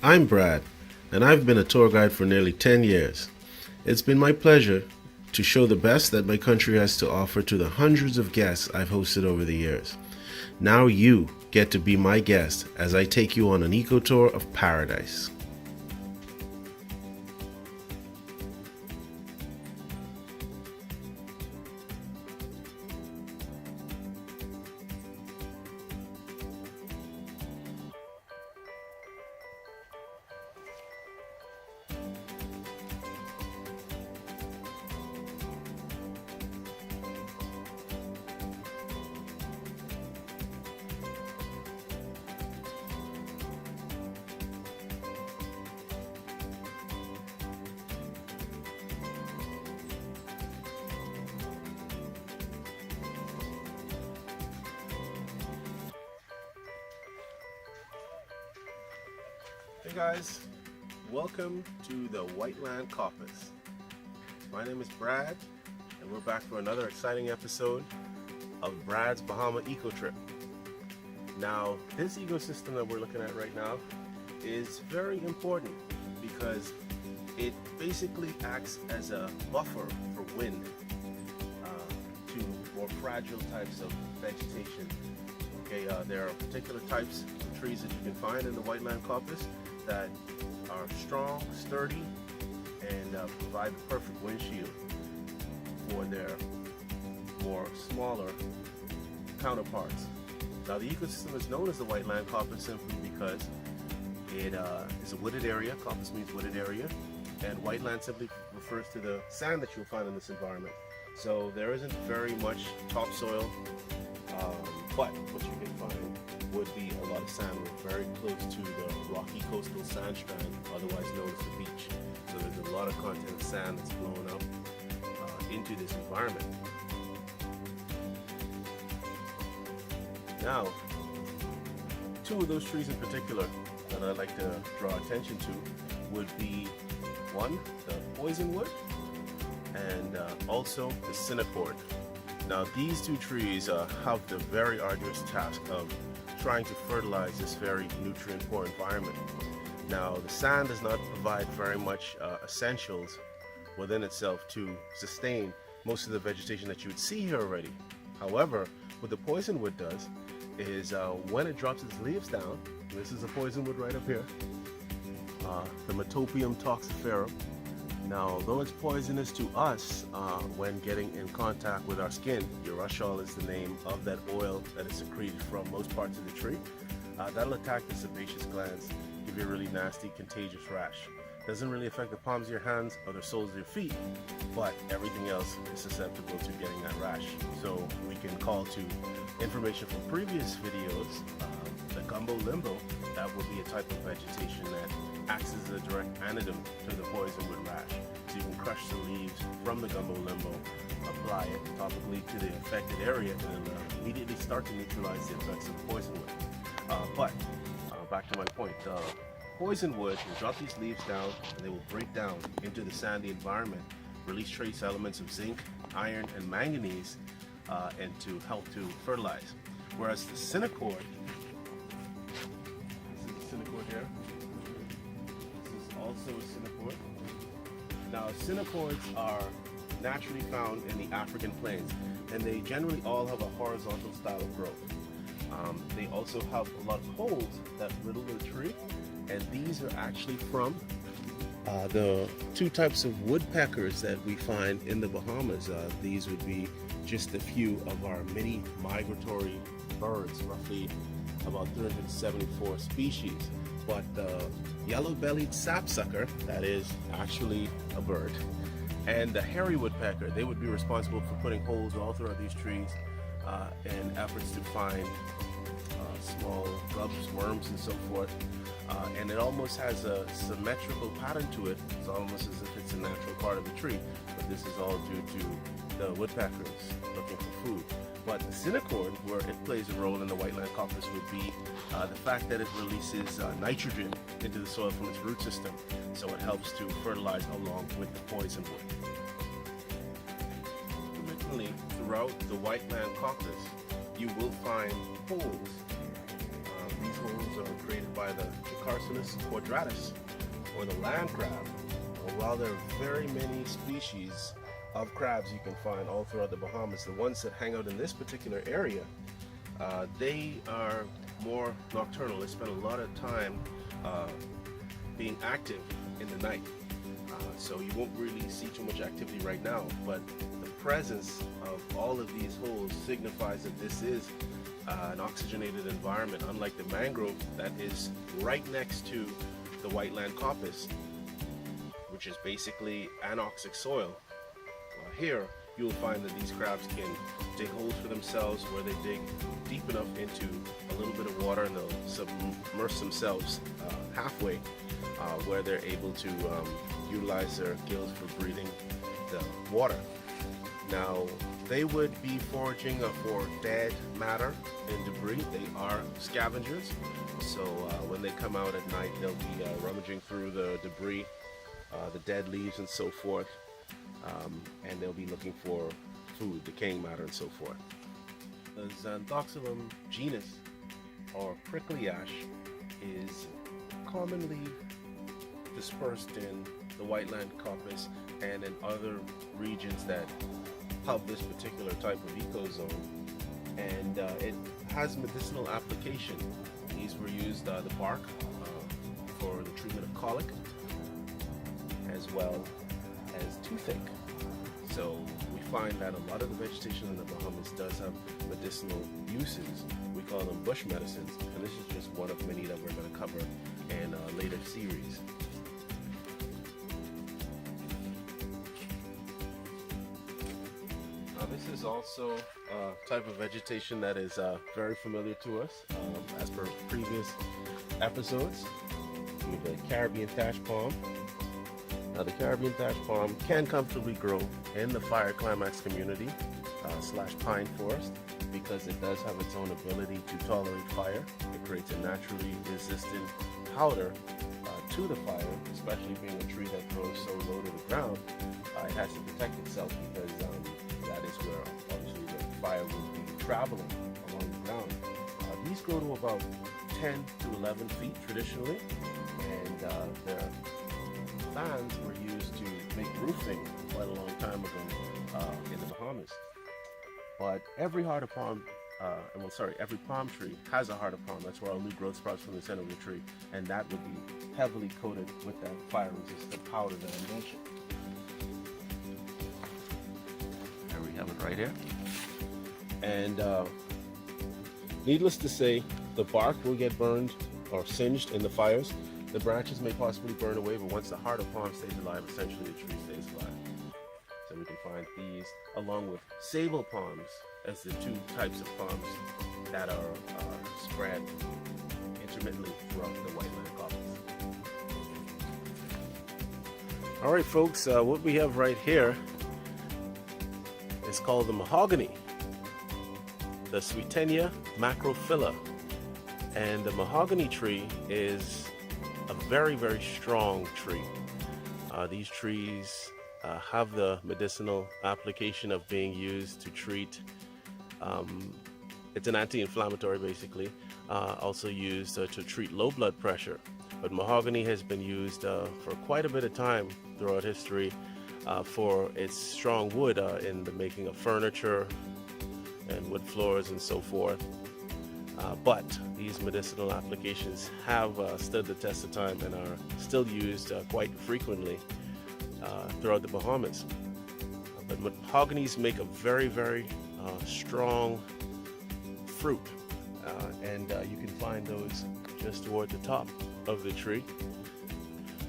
I'm Brad, and I've been a tour guide for nearly 10 years. It's been my pleasure to show the best that my country has to offer to the hundreds of guests I've hosted over the years. Now you get to be my guest as I take you on an eco tour of paradise. Hey guys, welcome to the Whiteland Coppice. My name is Brad, and we're back for another exciting episode of Brad's Bahama Eco Trip. Now, this ecosystem that we're looking at right now is very important because it basically acts as a buffer for wind to more fragile types of vegetation. Okay, there are particular types of trees that you can find in the Whiteland Coppice that are strong, sturdy, and provide the perfect windshield for their more smaller counterparts. Now, the ecosystem is known as the Whiteland Coppice simply because it is a wooded area. Coppice means wooded area, and whiteland simply refers to the sand that you'll find in this environment. So there isn't very much topsoil, but what you can find would be a lot of sand. We're very close to the rocky coastal sand strand, otherwise known as the beach. So there's a lot of content of sand that's blown up into this environment. Now, two of those trees in particular that I'd like to draw attention to would be one, the Poisonwood, and also the Cinecord. Now, these two trees have the very arduous task of trying to fertilize this very nutrient-poor environment. Now, the sand does not provide very much essentials within itself to sustain most of the vegetation that you would see here already. However, what the poisonwood does is when it drops its leaves down, this is a poisonwood right up here, the Metopium toxiferum. Now, although it's poisonous to us when getting in contact with our skin, urushiol is the name of that oil that is secreted from most parts of the tree. That'll attack the sebaceous glands, give you a really nasty, contagious rash. Doesn't really affect the palms of your hands or the soles of your feet, but everything else is susceptible to getting that rash. So we can call to information from previous videos, the gumbo limbo. That will be a type of vegetation that acts as a direct antidote to the poisonwood rash. So you can crush the leaves from the gumbo limbo, apply it topically to the affected area, and immediately start to neutralize the effects of the poisonwood. But back to my point, poisonwood will drop these leaves down and they will break down into the sandy environment, release trace elements of zinc, iron, and manganese, and to help to fertilize. Whereas the Cinecord, this is the Cinecord here. This is also a Cinecord. Now, Cinecords are naturally found in the African plains, and they generally all have a horizontal style of growth. They also have a lot of holes that riddle the tree, and these are actually from the two types of woodpeckers that we find in the Bahamas. These would be just a few of our many migratory birds, roughly about 374 species. But the yellow-bellied sapsucker, that is actually a bird, and the hairy woodpecker, they would be responsible for putting holes all throughout these trees in efforts to find small grubs, worms, and so forth. And it almost has a symmetrical pattern to it. It's almost as if it's a natural part of the tree, but this is all due to the woodpeckers looking for food. But the Cinecord, where it plays a role in the Whiteland Coppice, would be the fact that it releases nitrogen into the soil from its root system, so it helps to fertilize along with the poisonwood. Intermittently, throughout the Whiteland Coppice, you will find holes. These holes are created by the Carcinus quadratus, or the land crab. While there are very many species of crabs you can find all throughout the Bahamas, the ones that hang out in this particular area, they are more nocturnal. They spend a lot of time being active in the night. So you won't really see too much activity right now, but the presence of all of these holes signifies that this is an oxygenated environment, unlike the mangrove that is right next to the Whiteland Coppice, which is basically anoxic soil. Here you'll find that these crabs can dig holes for themselves where they dig deep enough into a little bit of water, and they'll submerge themselves halfway where they're able to utilize their gills for breathing the water. Now, they would be foraging for dead matter and debris. They are scavengers, so when they come out at night, they'll be rummaging through the debris, the dead leaves and so forth, and they'll be looking for food, decaying matter and so forth. The Xanthoxylum genus, or prickly ash, is commonly dispersed in the Whiteland Coppice and in other regions that have this particular type of ecozone, and it has medicinal application. These were used, the bark, for the treatment of colic, as well as toothache. So we find that a lot of the vegetation in the Bahamas does have medicinal uses. We call them bush medicines, and this is just one of many that we're going to cover in a later series. This is also a type of vegetation that is very familiar to us, as per previous episodes. We have the Caribbean thatch palm. Now, the Caribbean thatch palm can comfortably grow in the fire climax community / pine forest, because it does have its own ability to tolerate fire. It creates a naturally resistant powder to the fire, especially being a tree that grows so low to the ground. It has to protect itself, because that is where obviously the fire will be traveling along the ground. These grow to about 10 to 11 feet traditionally, and their fans were used to make roofing quite a long time ago in the Bahamas. But every harder palm, every palm tree has a harder palm. That's where all new growth sprouts from the center of the tree, and that would be heavily coated with that fire-resistant powder that I mentioned. There we have it right here. And needless to say, the bark will get burned or singed in the fires. The branches may possibly burn away, but once the heart of palm stays alive, essentially the tree stays alive. So we can find these along with sable palms as the two types of palms that are spread intermittently throughout the Whiteland Coppice. All right, folks, what we have right here is called the mahogany, the Swietenia macrophylla. And the mahogany tree is a very, very strong tree. These trees have the medicinal application of being used to treat, it's an anti-inflammatory basically, also used to treat low blood pressure. But mahogany has been used for quite a bit of time throughout history for its strong wood in the making of furniture and wood floors and so forth. But these medicinal applications have stood the test of time and are still used quite frequently throughout the Bahamas. But mahoganies make a very, very strong fruit, and you can find those just toward the top of the tree.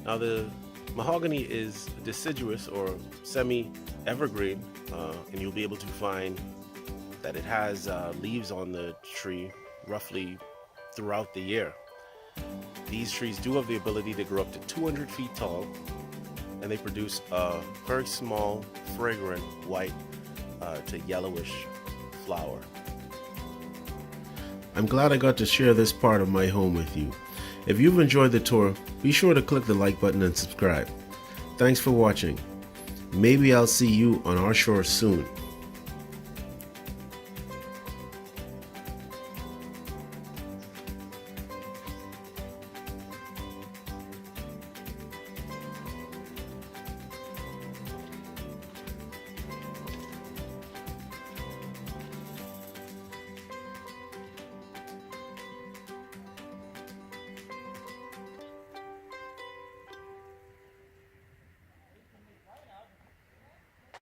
Now, the mahogany is deciduous or semi-evergreen, and you'll be able to find that it has leaves on the tree roughly throughout the year. These trees do have the ability to grow up to 200 feet tall, and they produce a very small, fragrant white to yellowish flower. I'm glad I got to share this part of my home with you. If you've enjoyed the tour, be sure to click the like button and subscribe. Thanks for watching. Maybe I'll see you on our shore soon.